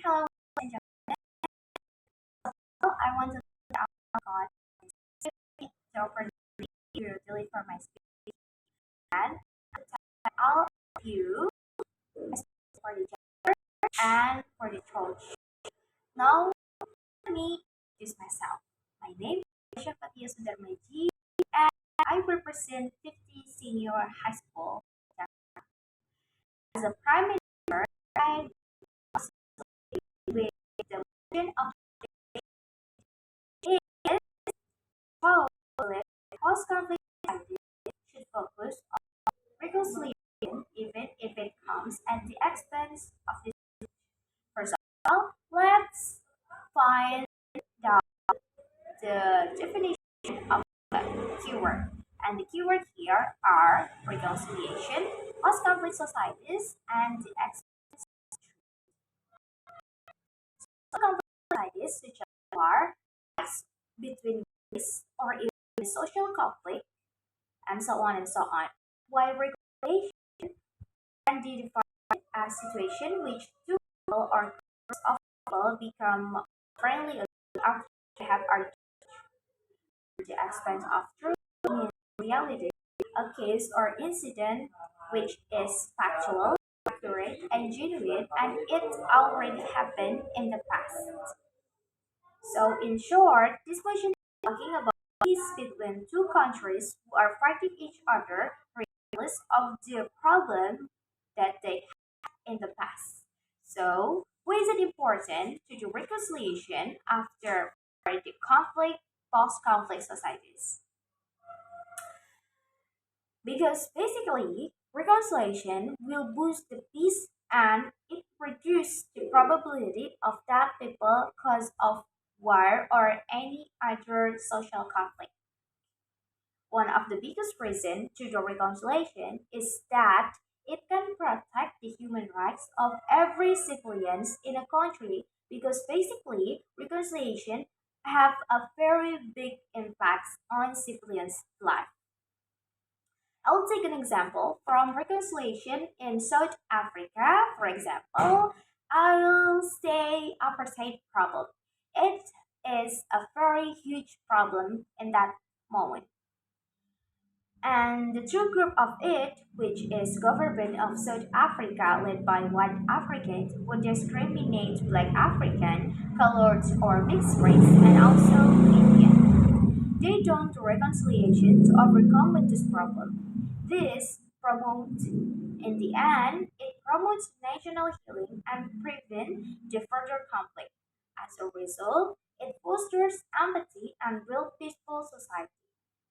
Hello, ladies and gentlemen. I want to thank our God the opportunity to deliver for my speech and to thank all of you, especially for the gender and for the church. Now, let me introduce myself. My name is Aisyah, and I represent 50 Senior High School. As a prime minister, I with the mission of is how post-conflict society should focus on reconciliation even if it comes at the expense of the first of all, let's find out the definition of the keyword. And the keyword here are reconciliation, post-conflict societies, and the expense of conflict societies such as war, between race, or even social conflict, and so on and so on. While reconciliation can be defined as a situation which two people or groups of people become friendly after they have argued at the expense of truth. In reality, a case or incident which is factual, accurate, and genuine, and it already happened in the past. So, in short, this question is talking about peace between two countries who are fighting each other regardless of the problem that they had in the past. So, why is it important to do reconciliation after the conflict, post-conflict societies? Because basically, reconciliation will boost the peace and it reduces the probability of that people cause of war or any other social conflict. One of the biggest reasons to the reconciliation is that it can protect the human rights of every civilians in a country because basically reconciliation have a very big impact on civilians' life. I'll take an example from reconciliation in South Africa. For example, I'll say apartheid problem. It is a very huge problem in that moment. And the true group of it, which is government of South Africa led by white Africans, would discriminate black African, colored or mixed race, and also Indian. They don't do reconciliation to overcome with this problem. This promotes, in the end, it promotes national healing and prevent the further conflict. As a result, it fosters empathy and real peaceful society.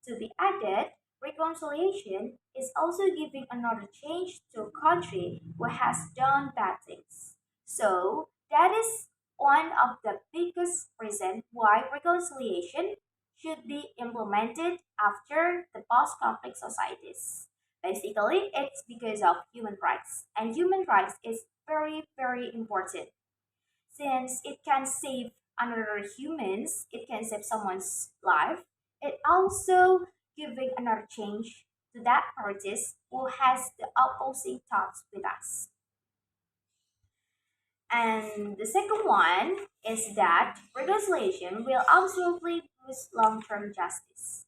To be added, reconciliation is also giving another change to a country who has done bad things. So that is one of the biggest reasons why reconciliation should be implemented after the post-conflict societies. Basically, it's because of human rights, and human rights is very, very important since it can save another humans, it can save someone's life. It also giving another change to that artist who has the opposing thoughts with us. And the second one is that reconciliation will absolutely boost long-term justice.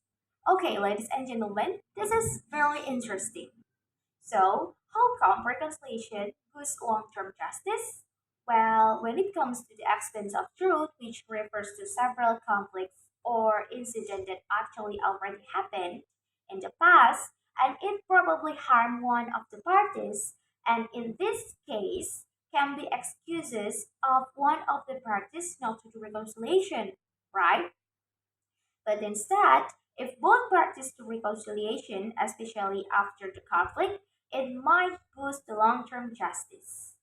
Okay, ladies and gentlemen, this is very interesting. So, how come reconciliation boosts long-term justice? Well, when it comes to the expense of truth, which refers to several conflicts or incidents that actually already happened in the past, and it probably harmed one of the parties, and in this case, can be excuses of one of the parties not to do reconciliation, right? But instead, if both parties to reconciliation, especially after the conflict, it might boost the long-term justice.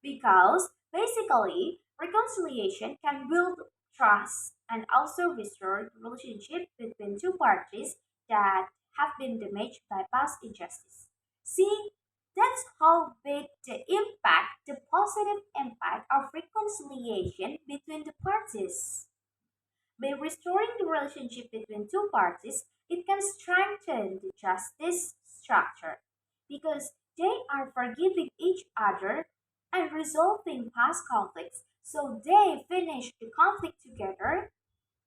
Because basically, reconciliation can build trust and also restore the relationship between two parties that have been damaged by past injustice. See, that's how big the positive impact of reconciliation between the parties. By restoring the relationship between two parties, it can strengthen the justice structure because they are forgiving each other and resolving past conflicts. So they finish the conflict together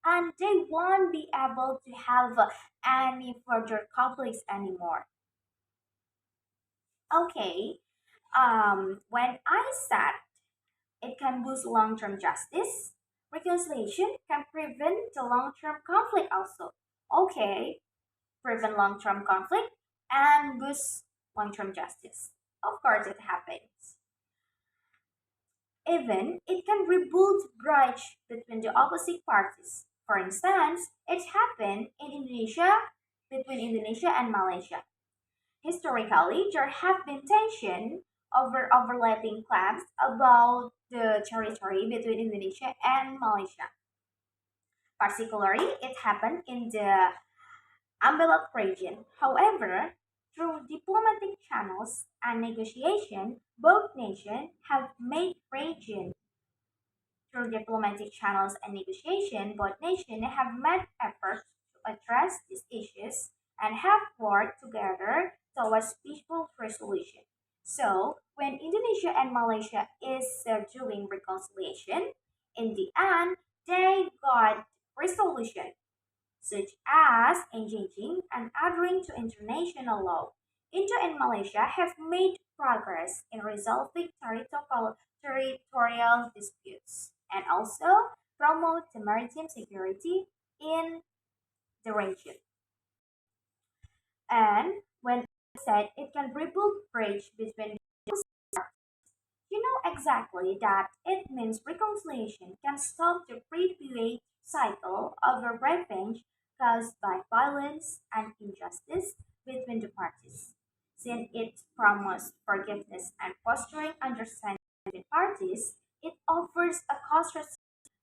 and they won't be able to have any further conflicts anymore. Okay, when I said it can boost long term justice, reconciliation can prevent the long term conflict also. Okay, prevent long term conflict and boost long term justice. Of course, it happens. Even it can rebuild bridge between the opposite parties. For instance, it happened in Indonesia between Indonesia and Malaysia. Historically, there have been tension over overlapping claims about the territory between Indonesia and Malaysia. Particularly, it happened in the Ambelot region. However, through diplomatic channels and negotiation, both nations have made region. Through diplomatic channels and negotiation, both nations have made efforts to address these issues and have worked together towards peaceful resolution. So, when Indonesia and Malaysia is doing reconciliation, in the end, they got resolution such as engaging and adhering to international law. India and Malaysia have made progress in resolving territorial disputes and also promote the maritime security in the region. And when I said it can rebuild bridge between you know exactly that it means reconciliation can stop the previous cycle of revenge caused by violence and injustice between the parties. Since it promotes forgiveness and fostering understanding between parties, it offers a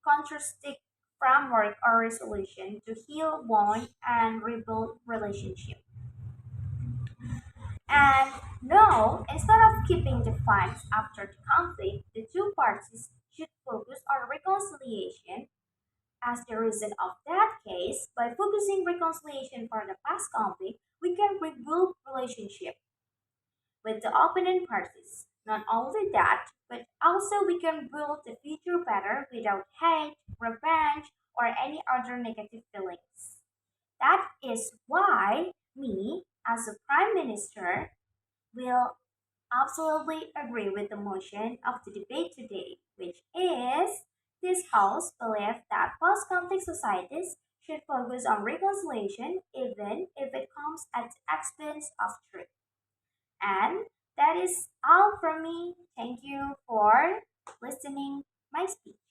contrastic framework or resolution to heal wounds and rebuild relationships. And no, instead of keeping the fights after the conflict, the two parties should focus on reconciliation as the reason of that case. By focusing reconciliation for the past conflict, we can rebuild relationship with the opponent parties. Not only that, but also we can build the future better without hate, revenge, or any other negative feelings. That is why me, as a prime minister, will absolutely agree with the motion of the debate today, which is this House believes that post conflict societies should focus on reconciliation even if it comes at the expense of truth. And that is all from me. Thank you for listening my speech.